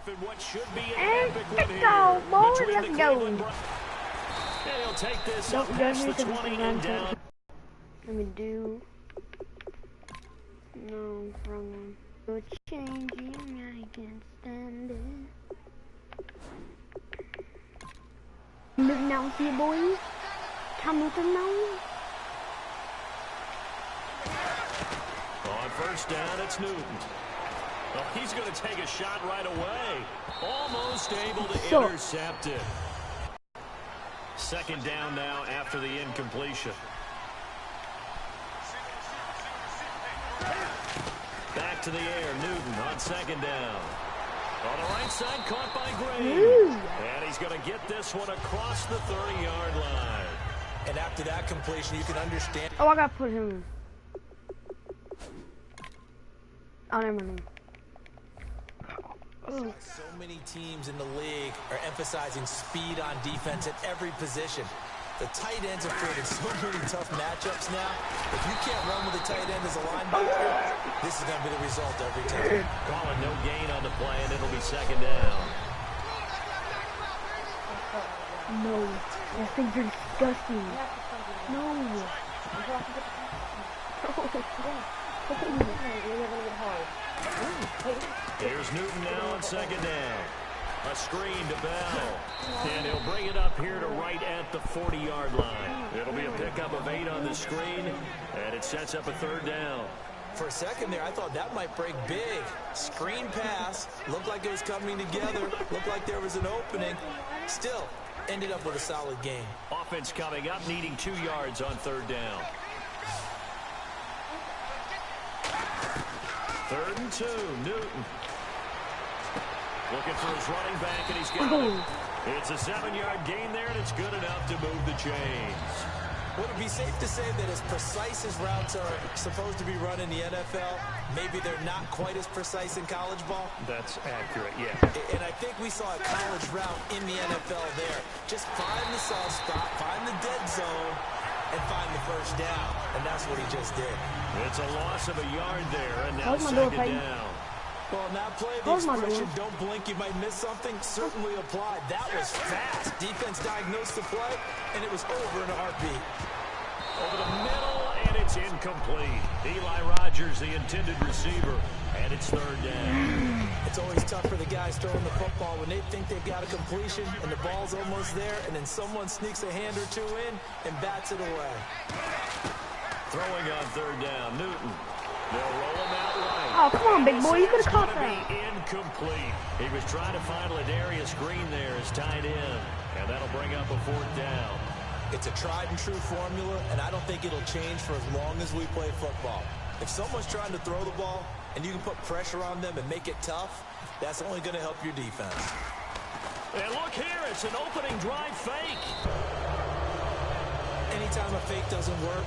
off in what should be an And epic let's win go, here boy. between Let's the go. Cleveland Browns. And he'll take this up past the 20 and down. Let me do. No, wrong one. You're changing, I can't stand it. Look now, see boys. Come with them now. On first down, it's Newton. Well, he's going to take a shot right away. Almost able to intercept it. Second down now after the incompletion. Back to the air, Newton on second down. On the right side, caught by Gray. And he's going to get this one across the 30-yard line. And after that completion, you can understand. Oh, I got to put him in. Oh, never mind. So many teams in the league are emphasizing speed on defense at every position. The tight ends have created so many tough matchups now. If you can't run with a tight end as a linebacker, this is going to be the result every time. Calling no gain on the play, and it'll be second down. No, that things are disgusting. No. Here's Newton now on second down. A screen to Bell. And he'll bring it up here to right at the 40-yard line. It'll be a pickup of 8 on the screen, and it sets up a third down. For a second there, I thought that might break big. Screen pass. Looked like it was coming together. Looked like there was an opening. Still, ended up with a solid game. Offense coming up, needing 2 yards on third down. 3rd and 2, Newton. Looking for his running back, and he's got it. It's a 7-yard gain there, and it's good enough to move the chains. Would it be safe to say that as precise as routes are supposed to be run in the NFL, maybe they're not quite as precise in college ball? That's accurate, yeah. And I think we saw a college route in the NFL there. Just find the soft spot, find the dead zone, and find the first down. And that's what he just did. It's a loss of a yard there, and now second down. Well, in that play, the expression, don't blink, you might miss something, certainly applied. That was fast. Defense diagnosed the play, and it was over in a heartbeat. Over the middle, and it's incomplete. Eli Rogers, the intended receiver, and it's third down. It's always tough for the guys throwing the football when they think they've got a completion, and the ball's almost there, and then someone sneaks a hand or two in and bats it away. Throwing on third down, Newton. They'll roll him out right. Oh, come on, big boy. You could have caught that. Incomplete. He was trying to find Ladarius Green there as tight end, and that'll bring up a fourth down. It's a tried and true formula, and I don't think it'll change for as long as we play football. If someone's trying to throw the ball and you can put pressure on them and make it tough, that's only going to help your defense. And look here, it's an opening drive fake. Anytime a fake doesn't work,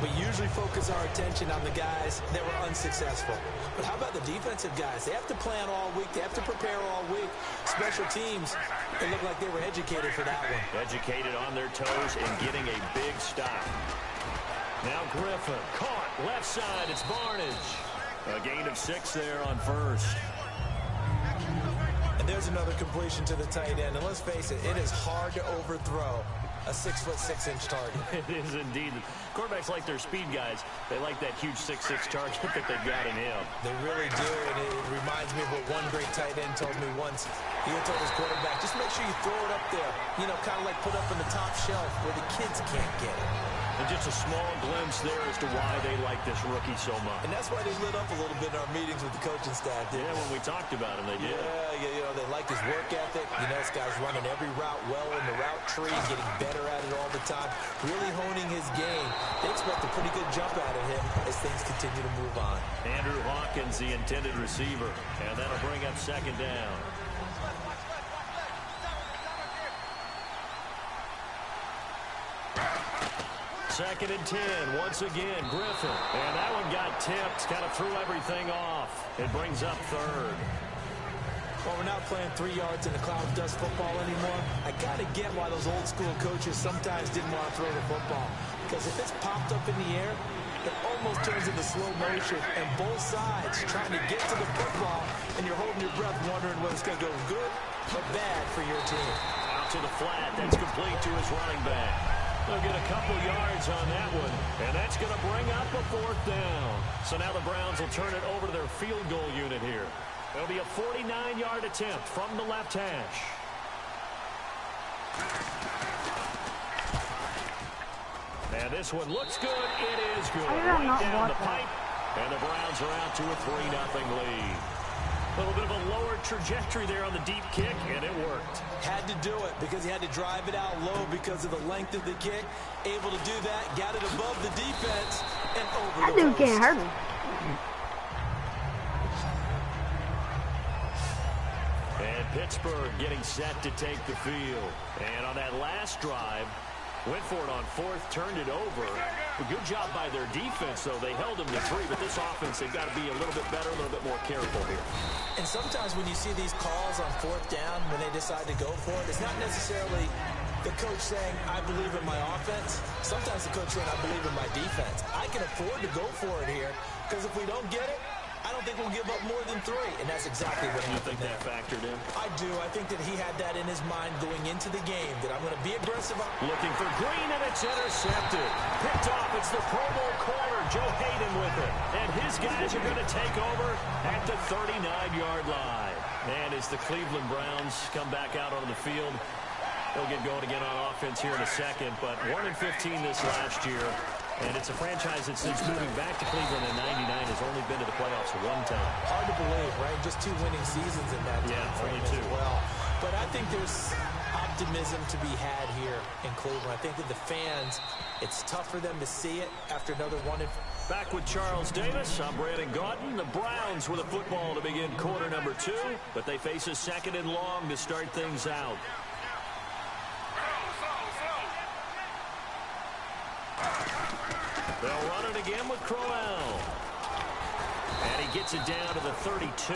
we usually focus our attention on the guys that were unsuccessful. But how about the defensive guys? They have to plan all week. They have to prepare all week. Special teams, they look like they were educated for that one. Educated on their toes and getting a big stop. Now Griffin, caught, left side, it's Barnage. A gain of 6 there on first. And there's another completion to the tight end. And let's face it, it is hard to overthrow a 6'6" target. It is indeed. Quarterbacks like their speed guys. They like that huge 6'6" target that they've got in him. They really do, and it reminds me of what one great tight end told me once. He told his quarterback, just make sure you throw it up there. You know, kind of like put up on the top shelf where the kids can't get it. And just a small glimpse there as to why they like this rookie so much. And that's why they lit up a little bit in our meetings with the coaching staff. Yeah, when we talked about him, they did. Yeah, you know, they like his work ethic. You know, this guy's running every route well in the route tree, getting better at it all the time, really honing his game. They expect a pretty good jump out of him as things continue to move on. Andrew Hawkins, the intended receiver, and that'll bring up second down. Second and 10, once again, Griffin. And that one got tipped, kind of threw everything off. It brings up third. Well, we're not playing 3 yards in the cloud of dust football anymore. I got to get why those old school coaches sometimes didn't want to throw the football. Because if it's popped up in the air, it almost turns into slow motion, and both sides trying to get to the football, and you're holding your breath wondering whether it's going to go good or bad for your team. Out to the flat. That's complete to his running back. They'll get a couple yards on that one, and that's going to bring up a 4th down. So now the Browns will turn it over to their field goal unit here. It'll be a 49-yard attempt from the left hash. And this one looks good. It is good. Right down the pipe. And the Browns are out to a 3-0 lead. A little bit of a lower trajectory there on the deep kick, and it worked. Had to do it because he had to drive it out low because of the length of the kick. Able to do that, got it above the defense, and over the post. That dude can't hurt me. And Pittsburgh getting set to take the field. And on that last drive, went for it on 4th, turned it over. A good job by their defense, though. They held them to 3, but this offense, they've got to be a little bit better, a little bit more careful here. And sometimes when you see these calls on 4th down, when they decide to go for it, it's not necessarily the coach saying, I believe in my offense. Sometimes the coach saying, I believe in my defense. I can afford to go for it here, because if we don't get it, I don't think we'll give up more than 3, and that's exactly what happened. You think that factored in? I do. I think that he had that in his mind going into the game, that I'm going to be aggressive. Looking for Green, and it's intercepted. Picked off. It's the Pro Bowl corner, Joe Hayden with it. And his guys are going to take over at the 39-yard line. And as the Cleveland Browns come back out onto the field, they'll get going again on offense here in a second. But 1-15 this last year. And it's a franchise that since moving back to Cleveland in '99 has only been to the playoffs 1 time. Hard to believe, right? Just 2 winning seasons in that time frame as well. But I think there's optimism to be had here in Cleveland. I think that the fans, it's tough for them to see it after another 1. Back with Charles Davis, I'm Brandon Gaudin. The Browns with a football to begin quarter number 2, but they face a 2nd and long to start things out. They'll run it again with Crowell. And he gets it down to the 32.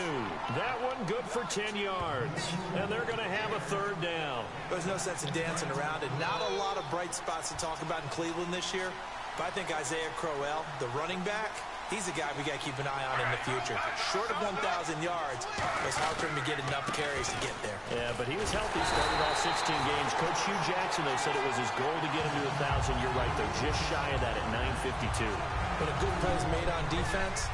That one good for 10 yards. And they're going to have a 3rd down. There's no sense in dancing around it. Not a lot of bright spots to talk about in Cleveland this year. But I think Isaiah Crowell, the running back, he's a guy we got to keep an eye on in the future. Short of 1,000 yards, it's hard for him to get enough carries to get there. Yeah, but he was healthy, started all 16 games. Coach Hugh Jackson, they said it was his goal to get him to 1,000. You're right, they're just shy of that at 952. When a good play is made on defense,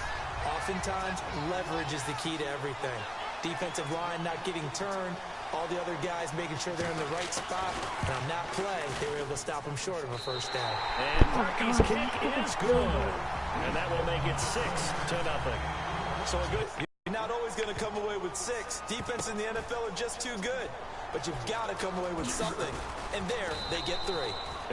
oftentimes leverage is the key to everything. Defensive line not getting turned, all the other guys making sure they're in the right spot. And on that play, they were able to stop him short of a 1st down. And Parkey's kick is good. And that will make it 6-0. So you're not always going to come away with 6. Defense in the NFL are just too good. But you've got to come away with something. And there, they get 3.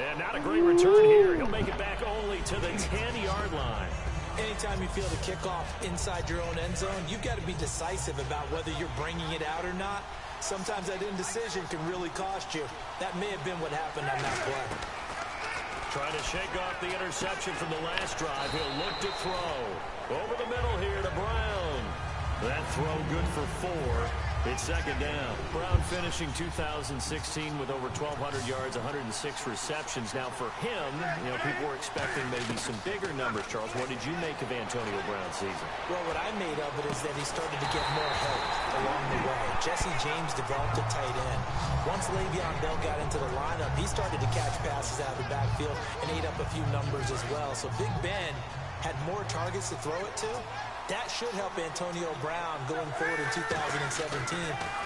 And not a great return here. He'll make it back only to the 10-yard line. Anytime you feel the kickoff inside your own end zone, you've got to be decisive about whether you're bringing it out or not. Sometimes that indecision can really cost you. That may have been what happened on that play. Trying to shake off the interception from the last drive. He'll look to throw. Over the middle here to Brown. That throw good for 4. It's 2nd down. Brown finishing 2016 with over 1,200 yards, 106 receptions. Now for him, people were expecting maybe some bigger numbers, Charles. What did you make of Antonio Brown's season? Well, what I made of it is that he started to get more help along the way. Jesse James developed a tight end. Once Le'Veon Bell got into the lineup, he started to catch passes out of the backfield and ate up a few numbers as well. So Big Ben had more targets to throw it to. That should help Antonio Brown going forward in 2017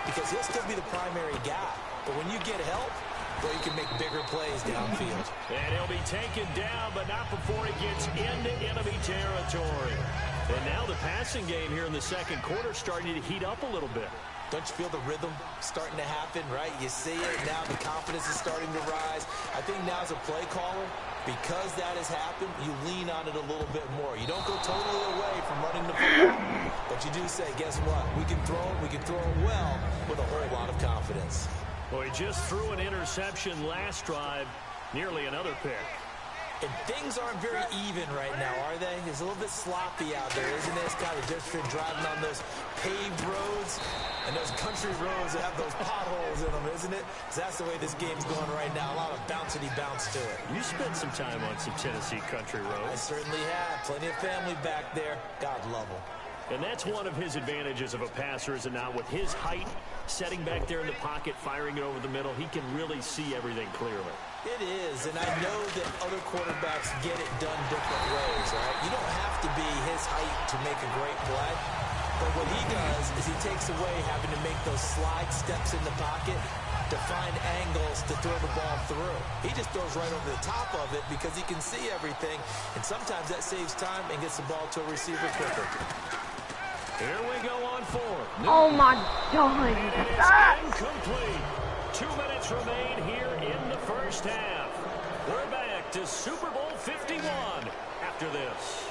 because he'll still be the primary guy. But when you get help, well, you can make bigger plays downfield. And he'll be taken down, but not before he gets into enemy territory. And now the passing game here in the 2nd quarter starting to heat up a little bit. Don't you feel the rhythm starting to happen, right? You see it, now the confidence is starting to rise. I think now as a play caller, because that has happened, you lean on it a little bit more. You don't go totally away from running the football, but you do say, guess what? We can throw it well with a whole lot of confidence. Well, he just threw an interception last drive, nearly another pick. And things aren't very even right now, are they? It's a little bit sloppy out there, isn't it? It's kind of different driving on those paved roads and those country roads that have those potholes in them, isn't it? 'Cause that's the way this game's going right now. A lot of bouncy bounce to it. You spent some time on some Tennessee country roads. I certainly have. Plenty of family back there. God love them. And that's one of his advantages of a passer, is it not? With his height, setting back there in the pocket, firing it over the middle, he can really see everything clearly. It is, and I know that other quarterbacks get it done different ways, all right? You don't have to be his height to make a great play, but what he does is he takes away having to make those slide steps in the pocket to find angles to throw the ball through. He just throws right over the top of it because he can see everything, and sometimes that saves time and gets the ball to a receiver quicker. Here we go on fourth. Oh my God. It is incomplete. 2 minutes remain here in the first half. We're back to Super Bowl 51 after this.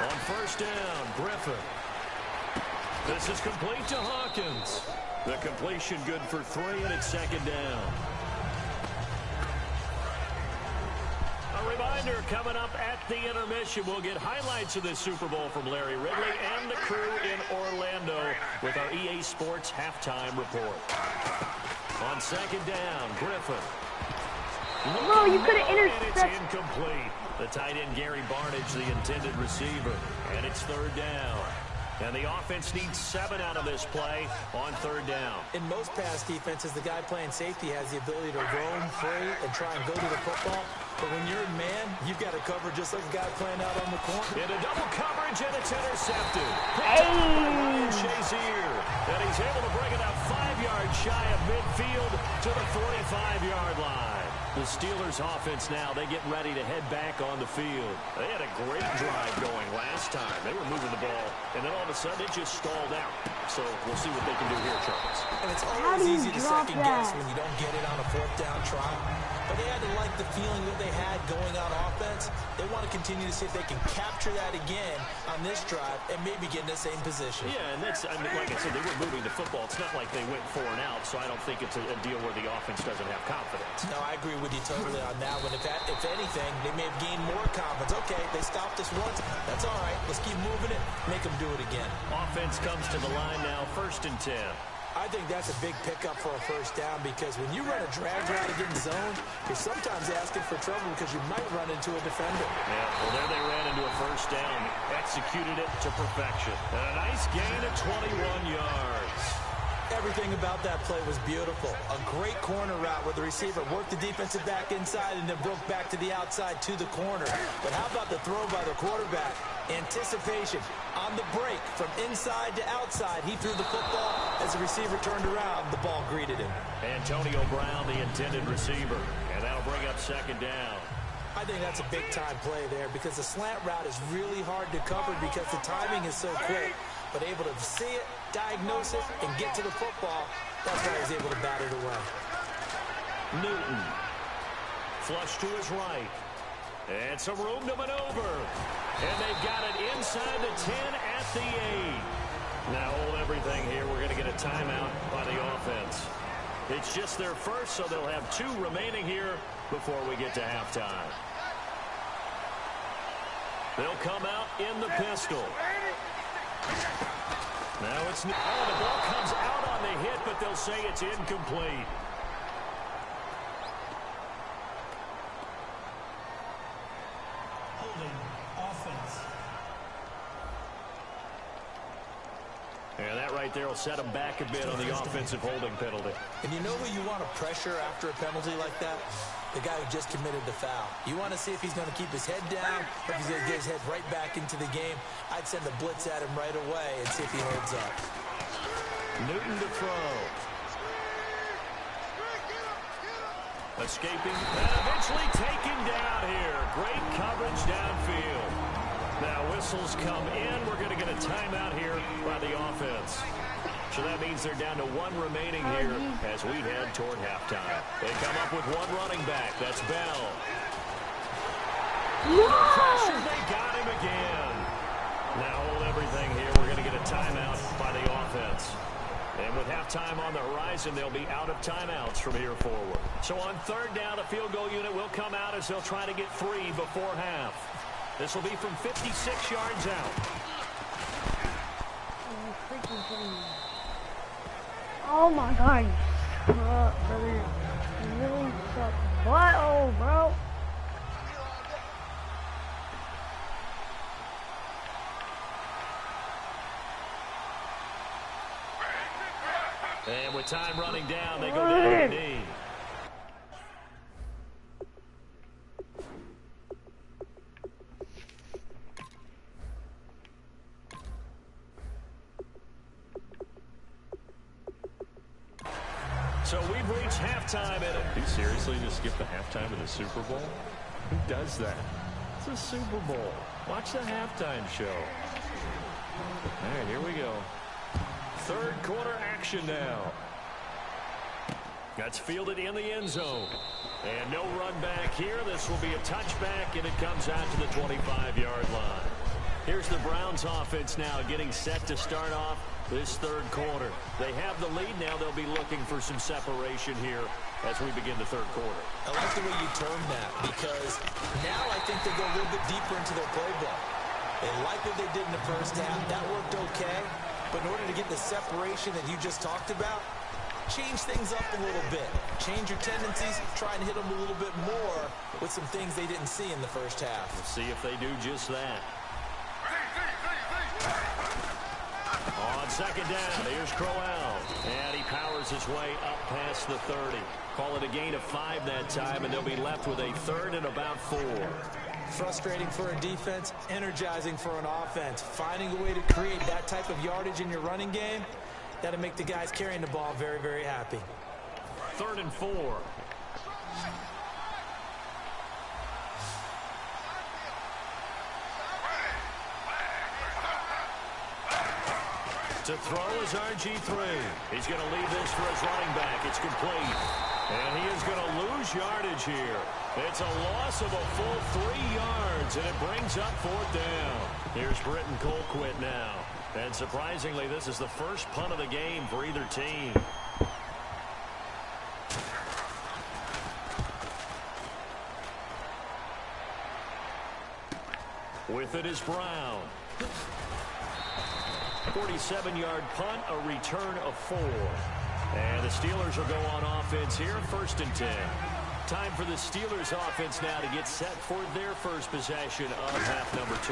On first down, Griffin. This is complete to Hawkins. The completion good for 3, and it's second down. A reminder, coming up at the intermission, we'll get highlights of this Super Bowl from Larry Ridley and the crew in Orlando with our EA Sports halftime report. On second down, Griffin. Bro, you could have And it's intercepted. incomplete. The tight end, Gary Barnidge, the intended receiver. And it's third down. And the offense needs 7 out of this play on third down. In most pass defenses, the guy playing safety has the ability to roam free and try and go to the football. But when you're in man, you've got to cover just like a guy playing out on the corner. Into double coverage, and it's intercepted. Hey. Shazier. And he's able to bring it out 5 yards shy of midfield to the 45-yard line. The Steelers offense now, they get ready to head back on the field. They had a great drive going last time. They were moving the ball, and then all of a sudden it just stalled out. So we'll see what they can do here, Charles. And it's How always do you easy to drop second guess that? when you don't get it on a fourth down try. But they had to like the feeling that they had going on offense. They want to continue to see if they can capture that again on this drive and maybe get in the same position. Yeah, and that's, I mean, like I said, they were moving the football. It's not like they went 4 and out, so I don't think it's a deal where the offense doesn't have confidence. No, I agree with you totally on that one. If anything, they may have gained more confidence. Okay, they stopped us once. That's all right. Let's keep moving it. Make them do it again. Offense comes to the line now, 1st and 10. I think that's a big pickup for a first down because when you run a drag route and get in zone, you're sometimes asking for trouble because you might run into a defender. Yeah, well, there they ran into a first down, executed it to perfection. And a nice gain of 21 yards. Everything about that play was beautiful. A great corner route where the receiver worked the defensive back inside and then broke back to the outside to the corner. But how about the throw by the quarterback? Anticipation on the break from inside to outside. He threw the football. As the receiver turned around, the ball greeted him. Antonio Brown, the intended receiver. And that'll bring up second down. I think that's a big-time play there because the slant route is really hard to cover because the timing is so quick. But able to see it, diagnose it, and get to the football, that's why he was able to bat it away. Newton. Flush to his right. And some room to maneuver. And they've got it inside the 10 at the 8. Now hold everything here. We're going to get a timeout by the offense. It's just their first, so they'll have 2 remaining here before we get to halftime. They'll come out in the pistol. Now it's... Oh, the ball comes out on the hit, but they'll say it's incomplete. Holding offense. And that right there will set them back a bit on the offensive holding penalty. And you know who you want to pressure after a penalty like that? The guy who just committed the foul. You want to see if he's going to keep his head down or if he's going to get his head right back into the game. I'd send a blitz at him right away and see if he holds up. Newton to throw. Escaping and eventually taken down here. Great coverage downfield. Now whistles come in. We're going to get a timeout here by the offense. So that means they're down to 1 remaining here as we head toward halftime. They come up with 1 running back. That's Bell. Pressure, they got him again. Now hold everything here. We're going to get a timeout by the offense. And with halftime on the horizon, they'll be out of timeouts from here forward. So on third down, the field goal unit will come out as they'll try to get 3 before half. This will be from 56 yards out. Oh my God, you suck, brother. You really suck. Butthole, bro. And with time running down, they go down to the knee. So we've reached halftime in it. You seriously just skip the halftime of the Super Bowl? Who does that? It's a Super Bowl. Watch the halftime show. All right, here we go. Third quarter action now. That's fielded in the end zone. And no run back here. This will be a touchback, and it comes out to the 25-yard line. Here's the Browns offense now getting set to start off this third quarter. They have the lead now. They'll be looking for some separation here as we begin the third quarter. I like the way you term that, because now I think they go a little bit deeper into their playbook. They like what they did in the first half. That worked okay. But in order to get the separation that you just talked about, change things up a little bit. Change your tendencies, try and hit them a little bit more with some things they didn't see in the first half. We'll see if they do just that. On second down, here's Crowell. And he powers his way up past the 30. Call it a gain of 5 that time, and they'll be left with a third and about 4. Frustrating for a defense, energizing for an offense. Finding a way to create that type of yardage in your running game, that'll make the guys carrying the ball very, very happy. 3rd and 4. To throw is RG3. He's going to leave this for his running back. It's complete. And he is going to lose yardage here. It's a loss of a full 3 yards, and it brings up 4th down. Here's Britton Colquitt now. And surprisingly, this is the first punt of the game for either team. With it is Brown. 47-yard punt, a return of 4. And the Steelers will go on offense here, 1st and 10. Time for the Steelers offense now to get set for their first possession of half number 2.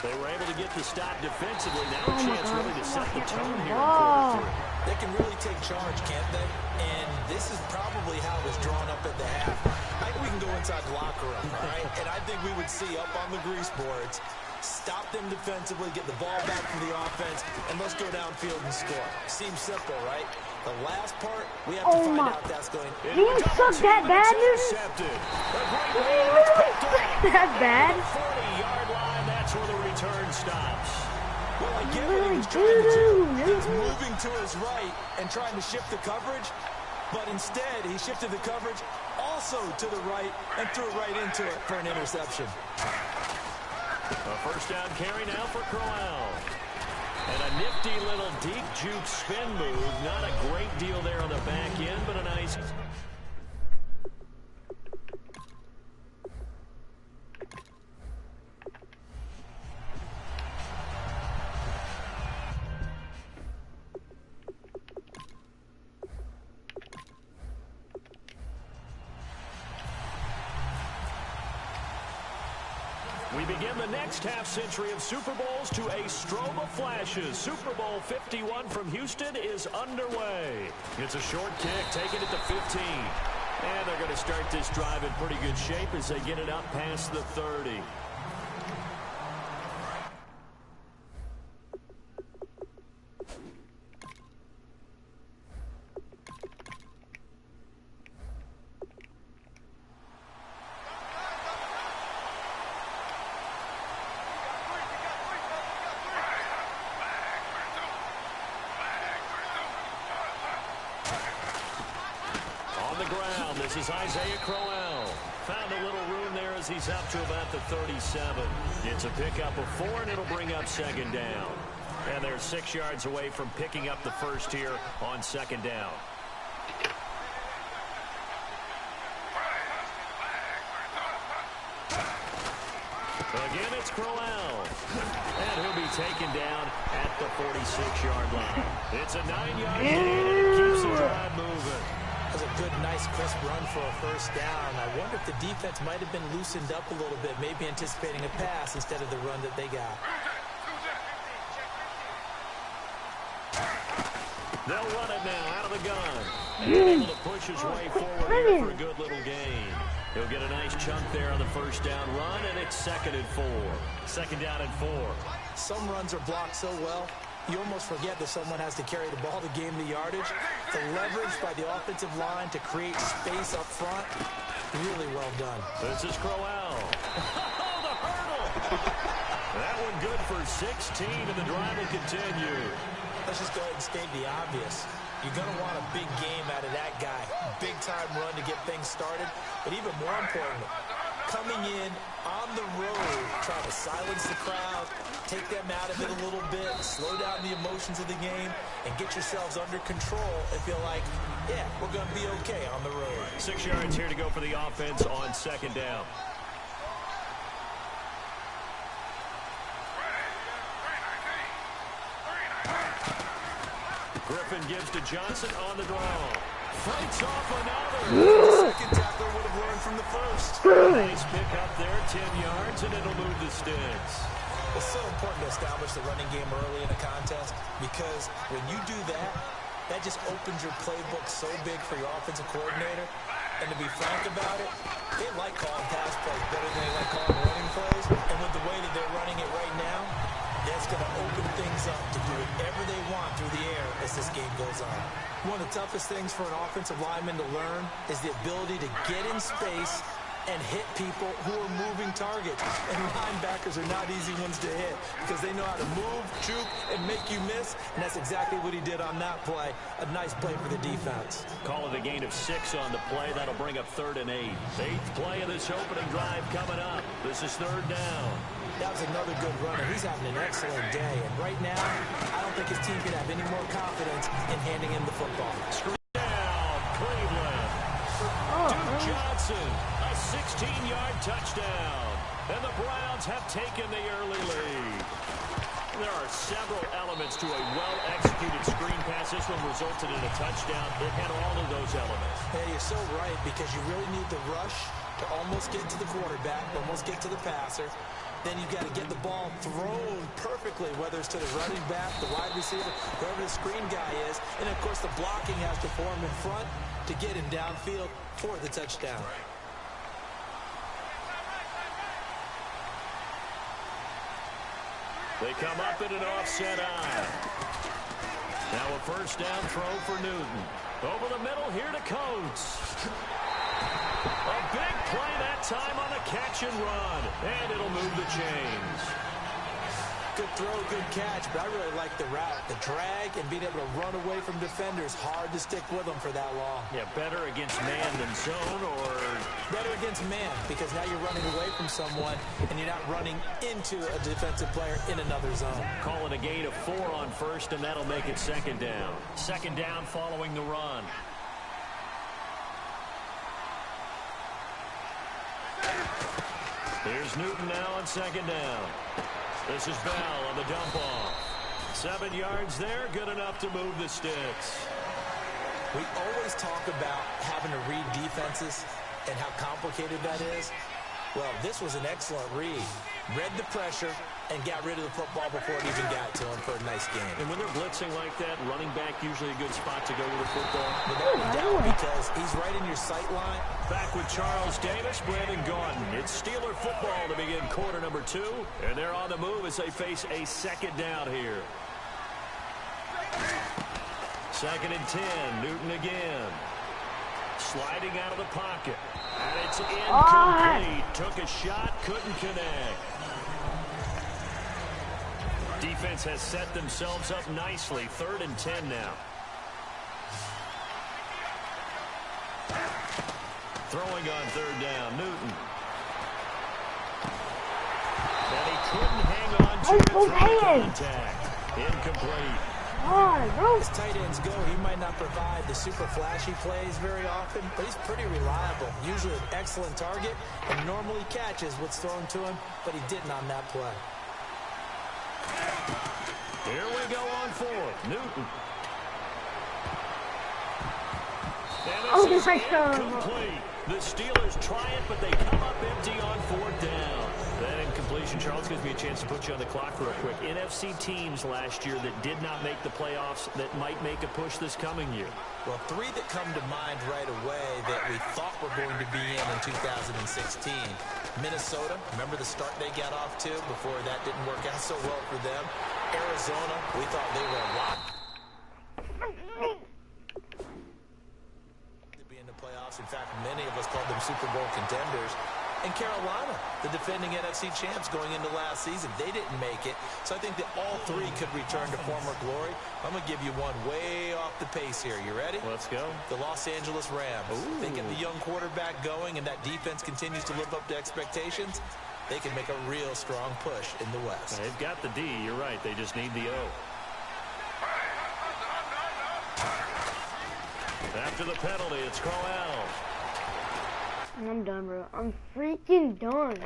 They were able to get the stop defensively. Now a chance really to set the tone here in quarter 3. They can really take charge, can't they? And this is probably how it was drawn up at the half. I think we can go inside the locker room, all right? And I think we would see up on the grease boards, stop them defensively, get the ball back from the offense, and let's go downfield and score. Seems simple, right? The last part, we have to find out that's going. Do you suck that bad, dude? Do you really suck that bad? 40-yard line, that's where the return stops. Well, I get what he was trying to do. He's moving to his right and trying to shift the coverage, but instead he shifted the coverage also to the right and threw it right into it for an interception. A first down carry now for Crowell. And a nifty little deep juke spin move. Not a great deal there on the back end, but a nice... We begin the next half-century of Super Bowls to a strobe of flashes. Super Bowl 51 from Houston is underway. It's a short kick, taken at the 15. And they're going to start this drive in pretty good shape as they get it up past the 30. This is Isaiah Crowell. Found a little room there as he's up to about the 37. It's a pickup of 4, and it'll bring up 2nd down. And they're 6 yards away from picking up the first here on second down. Again, it's Crowell. And he'll be taken down at the 46-yard line. It's a 9-yard gain, and it keeps the drive moving. That was a good, nice, crisp run for a first down. I wonder if the defense might have been loosened up a little bit, maybe anticipating a pass instead of the run that they got. They'll run it now out of the gun. And able to push his way forward here for a good little gain. He'll get a nice chunk there on the first down run, and it's 2nd and 4. 2nd down and 4. Some runs are blocked so well, you almost forget that someone has to carry the ball to gain the yardage. The leverage by the offensive line to create space up front, really well done. This is Crowell. Oh, the hurdle! That one good for 16, and the drive will continue. Let's just go ahead and state the obvious. You're going to want a big game out of that guy. Big-time run to get things started. But even more important, coming in on the road, trying to silence the crowd, take them out of it a little bit, slow down the emotions of the game, and get yourselves under control and feel like, yeah, we're going to be okay on the road. 6 yards here to go for the offense on second down. Griffin gives to Johnson on the draw. Fights off another. The second tackler would have learned from the first. Nice pick up there, 10 yards, and it'll move the sticks. It's so important to establish the running game early in a contest because when you do that, that just opens your playbook so big for your offensive coordinator. And to be frank about it, they like calling pass plays better than they like calling running plays. And with the way that they're running it right now, that's going to open things up to do whatever they want through the air as this game goes on. One of the toughest things for an offensive lineman to learn is the ability to get in space and hit people who are moving targets. And linebackers are not easy ones to hit because they know how to move, juke, and make you miss. And that's exactly what he did on that play. A nice play for the defense. Call it a gain of 6 on the play. That'll bring up 3rd and 8. 8th play of this opening drive coming up. This is 3rd down. That was another good runner. He's having an excellent day. And right now, I don't think his team can have any more confidence in handing him the football. Screen down, Cleveland. Duke Johnson, a 16-yard touchdown. And the Browns have taken the early lead. There are several elements to a well-executed screen pass. This one resulted in a touchdown. It had all of those elements. Hey, you're so right because you really need the rush to almost get to the quarterback, almost get to the passer. Then you've got to get the ball thrown perfectly, whether it's to the running back, the wide receiver, whoever the screen guy is. And, of course, the blocking has to form in front to get him downfield for the touchdown. They come up in an offset eye. Now a first down throw for Newton. Over the middle here to Coates. A big play that time on the catch and run. And it'll move the chains. Good throw, good catch, but I really like the route. The drag and being able to run away from defenders. Hard to stick with them for that long. Yeah, better against man than zone, or better against man because now you're running away from someone and you're not running into a defensive player in another zone. Calling a gain of 4 on first, and that'll make it 2nd down. 2nd down following the run. Here's Newton now on 2nd down. This is Bell on the dump off. 7 yards there, good enough to move the sticks. We always talk about having to read defenses and how complicated that is. Well, this was an excellent read. Read the pressure and got rid of the football before it even got to him for a nice game. And when they're blitzing like that, running back usually a good spot to go with the football. Without a doubt, because he's right in your sight line. Back with Charles Davis, Brandon Gaudin. It's Steeler football to begin quarter number 2. And they're on the move as they face a 2nd down here. 2nd and 10, Newton again. Sliding out of the pocket. And it's incomplete. Took a shot, couldn't connect. Defense has set themselves up nicely. 3rd and 10 now. Throwing on 3rd down, Newton. And he couldn't hang on to it through contact. Incomplete. God, bro. As tight ends go, he might not provide the super flashy plays very often, but he's pretty reliable. Usually an excellent target and normally catches what's thrown to him, but he didn't on that play. Here we go on fourth. Newton. Oh, And this my is God. incomplete. The Steelers try it, but they come up empty on fourth down. That incompletion, Charles, gives me a chance to put you on the clock real quick. NFC teams last year that did not make the playoffs that might make a push this coming year. Well, three that come to mind right away that we thought were going to be in 2016. Minnesota, remember the start they got off to before that didn't work out so well for them. Arizona, we thought they were a lock to be in the playoffs. In fact, many of us called them Super Bowl contenders. And Carolina, the defending NFC champs going into last season, they didn't make it. So I think that all three could return to former glory. I'm going to give you one way off the pace here. You ready? Let's go. The Los Angeles Rams. Ooh. They get the young quarterback going, and that defense continues to live up to expectations. They can make a real strong push in the West. They've got the D. You're right. They just need the O. After the penalty, it's Crowell. I'm done, bro. I'm freaking done.